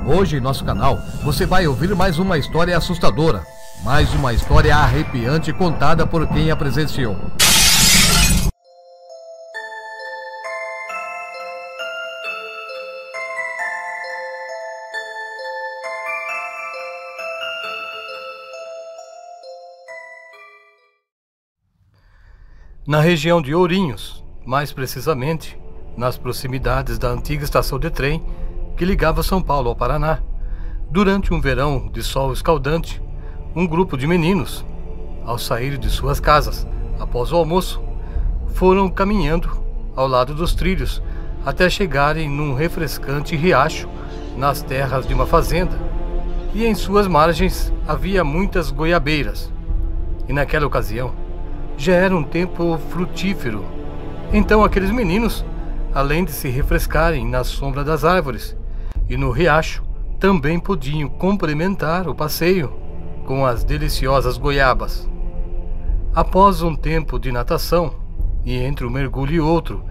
Hoje em nosso canal você vai ouvir mais uma história assustadora, mais uma história arrepiante contada por quem a presenciou. Na região de Ourinhos, mais precisamente nas proximidades da antiga estação de trem que ligava São Paulo ao Paraná, durante um verão de sol escaldante, um grupo de meninos, ao sair de suas casas após o almoço, foram caminhando ao lado dos trilhos até chegarem num refrescante riacho nas terras de uma fazenda, e em suas margens havia muitas goiabeiras. E naquela ocasião já era um tempo frutífero. Então aqueles meninos, além de se refrescarem na sombra das árvores e no riacho, também podiam complementar o passeio com as deliciosas goiabas. Após um tempo de natação, e entre um mergulho e outro,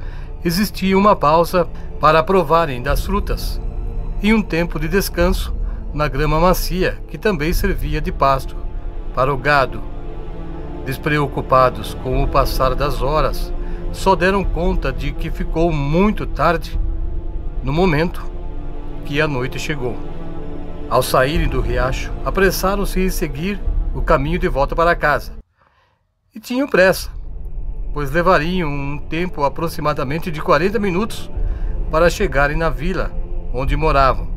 existia uma pausa para provarem das frutas, e um tempo de descanso na grama macia que também servia de pasto para o gado. Despreocupados com o passar das horas, só deram conta de que ficou muito tarde no momento que a noite chegou. Ao saírem do riacho, apressaram-se em seguir o caminho de volta para casa. E tinham pressa, pois levariam um tempo aproximadamente de 40 minutos para chegarem na vila onde moravam.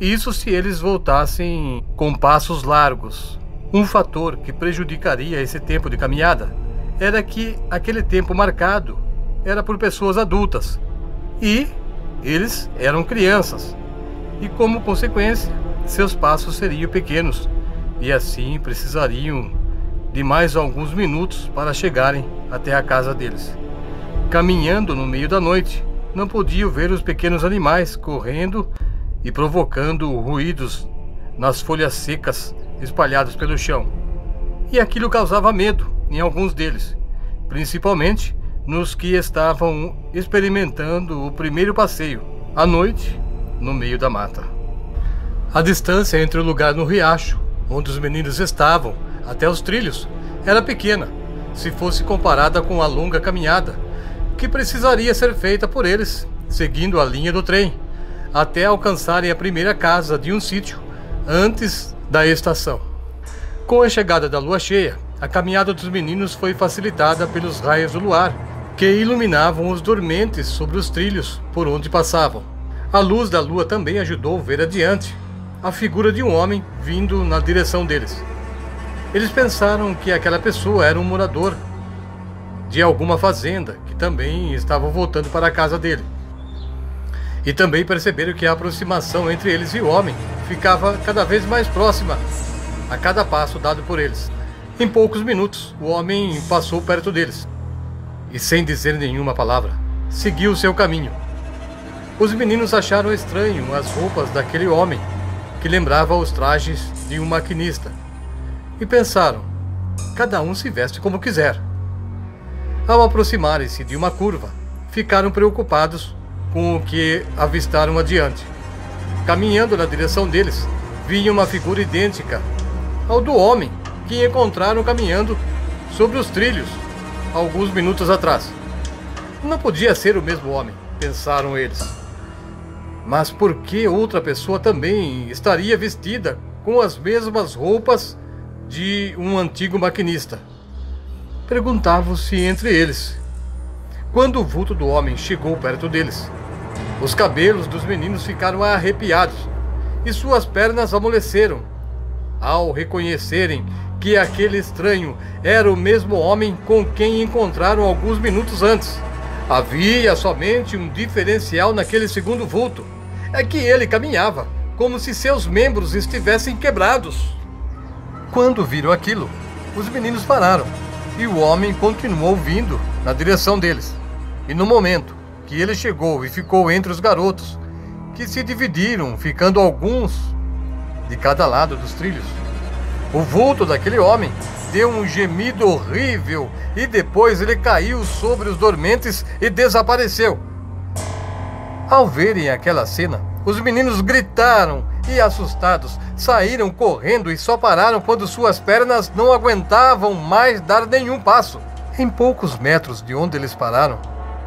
Isso se eles voltassem com passos largos. Um fator que prejudicaria esse tempo de caminhada era que aquele tempo marcado era por pessoas adultas e eles eram crianças, e como consequência seus passos seriam pequenos e assim precisariam de mais alguns minutos para chegarem até a casa deles. Caminhando no meio da noite, não podiam ver os pequenos animais correndo e provocando ruídos nas folhas secas espalhadas pelo chão, e aquilo causava medo em alguns deles, principalmente nos que estavam experimentando o primeiro passeio à noite no meio da mata. A distância entre o lugar no riacho onde os meninos estavam até os trilhos era pequena, se fosse comparada com a longa caminhada que precisaria ser feita por eles, seguindo a linha do trem, até alcançarem a primeira casa de um sítio antes da estação. Com a chegada da lua cheia, a caminhada dos meninos foi facilitada pelos raios do luar, que iluminavam os dormentes sobre os trilhos por onde passavam. A luz da lua também ajudou a ver adiante a figura de um homem vindo na direção deles. Eles pensaram que aquela pessoa era um morador de alguma fazenda que também estava voltando para a casa dele. E também perceberam que a aproximação entre eles e o homem ficava cada vez mais próxima a cada passo dado por eles. Em poucos minutos, o homem passou perto deles e, sem dizer nenhuma palavra, seguiu seu caminho. Os meninos acharam estranho as roupas daquele homem, que lembrava os trajes de um maquinista, e pensaram: cada um se veste como quiser. Ao aproximarem-se de uma curva, ficaram preocupados com o que avistaram adiante. Caminhando na direção deles, vinha uma figura idêntica ao do homem que encontraram caminhando sobre os trilhos alguns minutos atrás. Não podia ser o mesmo homem, pensaram eles. Mas por que outra pessoa também estaria vestida com as mesmas roupas de um antigo maquinista? Perguntavam-se entre eles. Quando o vulto do homem chegou perto deles, os cabelos dos meninos ficaram arrepiados e suas pernas amoleceram ao reconhecerem que aquele estranho era o mesmo homem com quem encontraram alguns minutos antes. Havia somente um diferencial naquele segundo vulto: é que ele caminhava como se seus membros estivessem quebrados. Quando viram aquilo, os meninos pararam e o homem continuou vindo na direção deles. E no momento que ele chegou e ficou entre os garotos, que se dividiram, ficando alguns de cada lado dos trilhos, o vulto daquele homem deu um gemido horrível e depois ele caiu sobre os dormentes e desapareceu. Ao verem aquela cena, os meninos gritaram e, assustados, saíram correndo e só pararam quando suas pernas não aguentavam mais dar nenhum passo. Em poucos metros de onde eles pararam,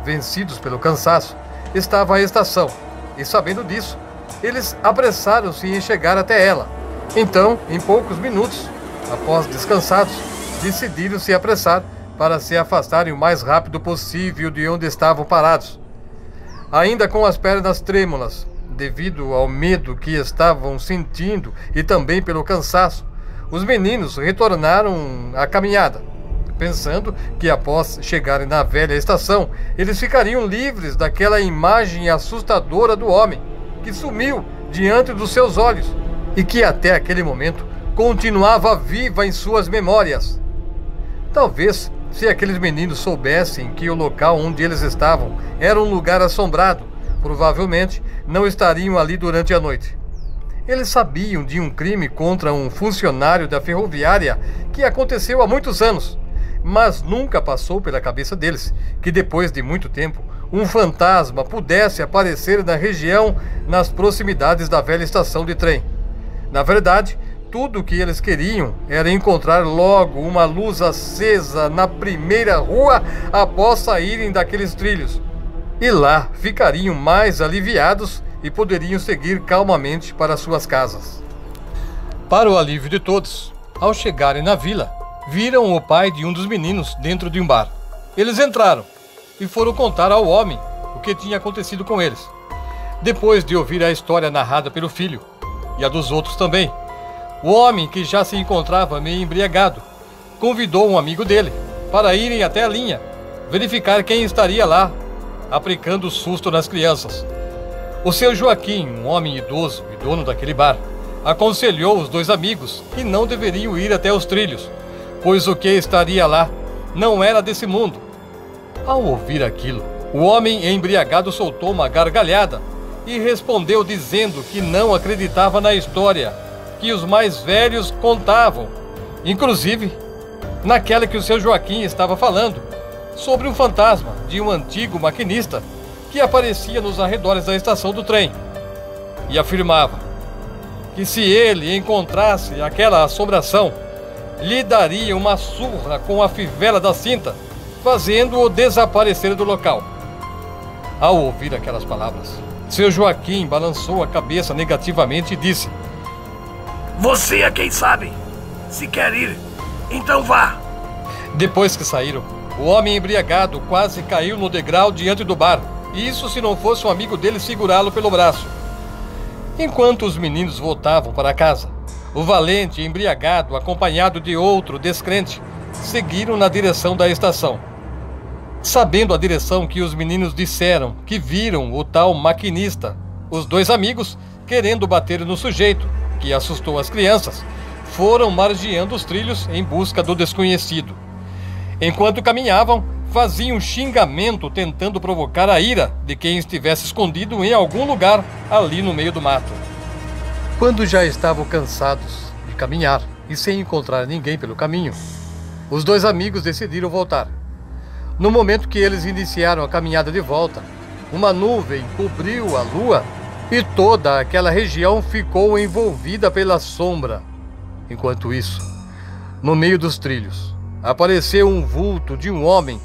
vencidos pelo cansaço, estava a estação, e sabendo disso, eles apressaram-se em chegar até ela. Então, em poucos minutos, após descansados, decidiram se apressar para se afastarem o mais rápido possível de onde estavam parados. Ainda com as pernas trêmulas, devido ao medo que estavam sentindo e também pelo cansaço, os meninos retornaram à caminhada, pensando que após chegarem na velha estação, eles ficariam livres daquela imagem assustadora do homem, que sumiu diante dos seus olhos e que até aquele momento continuava viva em suas memórias. Talvez, se aqueles meninos soubessem que o local onde eles estavam era um lugar assombrado, provavelmente não estariam ali durante a noite. Eles sabiam de um crime contra um funcionário da ferroviária que aconteceu há muitos anos, mas nunca passou pela cabeça deles que depois de muito tempo um fantasma pudesse aparecer na região, nas proximidades da velha estação de trem. Na verdade, tudo o que eles queriam era encontrar logo uma luz acesa na primeira rua após saírem daqueles trilhos. E lá ficariam mais aliviados e poderiam seguir calmamente para suas casas. Para o alívio de todos, ao chegarem na vila, viram o pai de um dos meninos dentro de um bar. Eles entraram e foram contar ao homem o que tinha acontecido com eles. Depois de ouvir a história narrada pelo filho, e a dos outros também, o homem, que já se encontrava meio embriagado, convidou um amigo dele para irem até a linha, verificar quem estaria lá, aplicando susto nas crianças. O seu Joaquim, um homem idoso e dono daquele bar, aconselhou os dois amigos que não deveriam ir até os trilhos, pois o que estaria lá não era desse mundo. Ao ouvir aquilo, o homem embriagado soltou uma gargalhada e respondeu dizendo que não acreditava na história que os mais velhos contavam, inclusive naquela que o seu Joaquim estava falando, sobre um fantasma de um antigo maquinista que aparecia nos arredores da estação do trem, e afirmava que se ele encontrasse aquela assombração, lhe daria uma surra com a fivela da cinta, fazendo-o desaparecer do local. Ao ouvir aquelas palavras, seu Joaquim balançou a cabeça negativamente e disse: "Você é quem sabe. Se quer ir, então vá." Depois que saíram, o homem embriagado quase caiu no degrau diante do bar, e isso se não fosse um amigo dele segurá-lo pelo braço. Enquanto os meninos voltavam para casa, o valente embriagado, acompanhado de outro descrente, seguiram na direção da estação. Sabendo a direção que os meninos disseram que viram o tal maquinista, os dois amigos, querendo bater no sujeito, que assustou as crianças, foram margeando os trilhos em busca do desconhecido. Enquanto caminhavam, faziam um xingamento tentando provocar a ira de quem estivesse escondido em algum lugar ali no meio do mato. Quando já estavam cansados de caminhar e sem encontrar ninguém pelo caminho, os dois amigos decidiram voltar. No momento que eles iniciaram a caminhada de volta, uma nuvem cobriu a lua e toda aquela região ficou envolvida pela sombra. Enquanto isso, no meio dos trilhos, apareceu um vulto de um homem,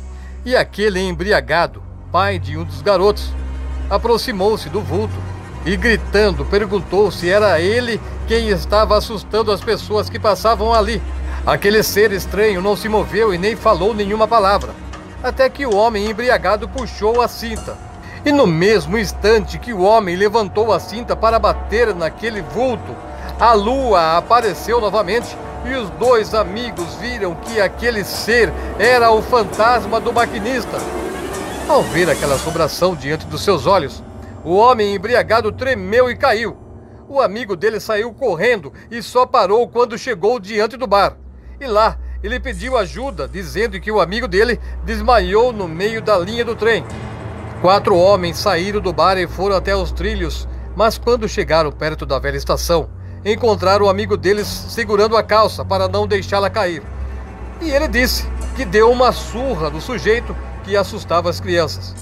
e aquele embriagado, pai de um dos garotos, aproximou-se do vulto e, gritando, perguntou se era ele quem estava assustando as pessoas que passavam ali. Aquele ser estranho não se moveu e nem falou nenhuma palavra, até que o homem embriagado puxou a cinta. E no mesmo instante que o homem levantou a cinta para bater naquele vulto, a lua apareceu novamente e os dois amigos viram que aquele ser era o fantasma do maquinista. Ao ver aquela assombração diante dos seus olhos, o homem embriagado tremeu e caiu. O amigo dele saiu correndo e só parou quando chegou diante do bar. E lá, ele pediu ajuda, dizendo que o amigo dele desmaiou no meio da linha do trem. 4 homens saíram do bar e foram até os trilhos, mas quando chegaram perto da velha estação, encontraram o amigo deles segurando a calça para não deixá-la cair. E ele disse que deu uma surra no sujeito que assustava as crianças.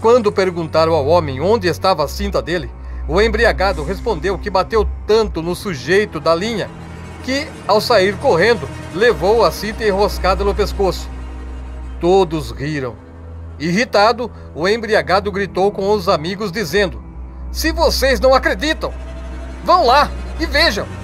Quando perguntaram ao homem onde estava a cinta dele, O embriagado respondeu que bateu tanto no sujeito da linha que, ao sair correndo, levou a cinta enroscada no pescoço. Todos riram. Irritado, o embriagado gritou com os amigos dizendo: "Se vocês não acreditam, vão lá e vejam."